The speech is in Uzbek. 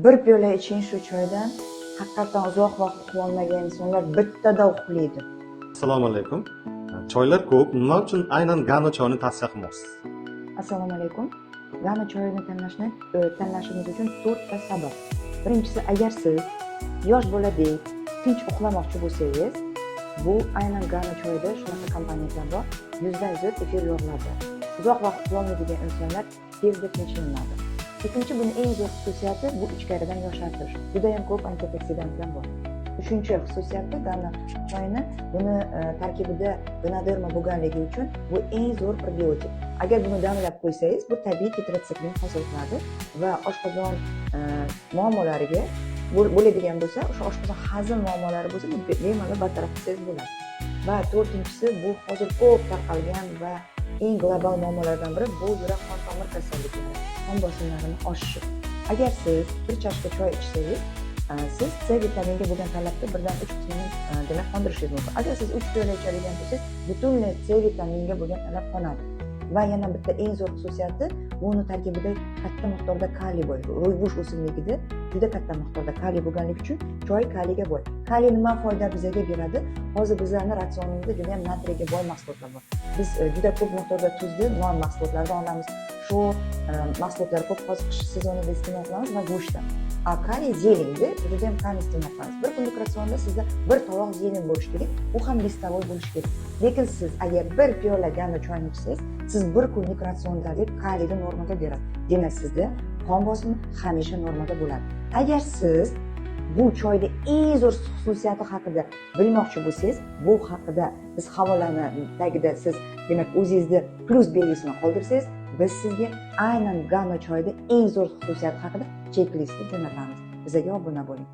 Bir piyola iching shu choydan haqiqatan uzoq vaqt uxlolmagan insonlar bittada uxlaydi. Assalomu alaykum. Choylar ko'p. Nima uchun aynan Gano choyini tavsiya qilmoqsiz? Assalomu alaykum. Gano choyini tanlashimiz uchun 4 ta sabab. Birinchisi, agar siz yosh boladek tinch uxlamoqchi bo'lsangiz, bu aynan Gano choyida shunaqa komponentlar bor. 100% efir yog'lar bor. Uzoq vaqt uxlolmaydigan insonlar tezda tinchlanadi. Ikkinchi, buni eng zo'r xususiyati bu ichkaridan yoshartirish. Juda ham ko'p antioksidantlar bor. Uchinchi xususiyati Gano choyini buni tarkibida ganoderma bo'lganligi uchun bu eng zo'r probiotik. Agar buni damlab qo'ysangiz, bu tabiiy tetratsiklin hosil qiladi va oshqozon muammolariga bo'ladigan bo'lsa, o'sha oshqozon hazm muammolari bo'lsa, bu bemalol bartaraf qilsangiz bo'ladi. Va to'rtinchisi, bu hozir ko'p tarqalgan va eng global muammolardan biri bu yurak qon tomir kasalliklari, qon bosimlarining oshishi. Agar siz bir chashka choy ichsangiz, siz C vitaminiga bo'lgan talabni birdan 3 qismini demak qondirishingiz mumkin. Agar siz 3 piyola ichadigan bo'lsangiz, butunlay C vitaminiga bo'lgan talab qonadi. Va yana bitta eng zo'r xususiyati, buni tarkibida katta miqdorda kaliy bor. Ro'ybush o'simligida juda katta miqdorda kaliy bo'lganligi uchun choy kaliyga boy. Kaliy nima foyda bizga beradi? Hozir bizlarning ratsionimizda juda ham natriyga boy mahsulotlar bor. Biz juda ko'p miqdorda tuzni non mahsulotlardan olamiz. Shu mahsulotlar ko'p hozir qish sezonida iste'mol qilamiz va go'shtdan. A kaliy zelinda juda ham kam iste'mol qilamiz. Bir kunlik ratsionda sizda bir tovoq zelin bo'lishi kerak, u ham listavoy bo'lishi kerak. Lekin siz agar bir piyola Gano choyini ichsangiz, siz bir kunlik ratsiondagi kaliyni normada beradi. Demak, sizda qon bosimi hamisha normada bo'ladi. Agar siz bu choyda eng zo'r xususiyati haqida bilmoqchi bo'lsangiz, bu haqida biz havolani tagida siz demak o'zingizda plus belgisini qoldirsangiz, biz sizga aynan Gano choyida eng zo'r xususiyati haqida chek-listni jo'natamiz. Bizga obuna bo'ling.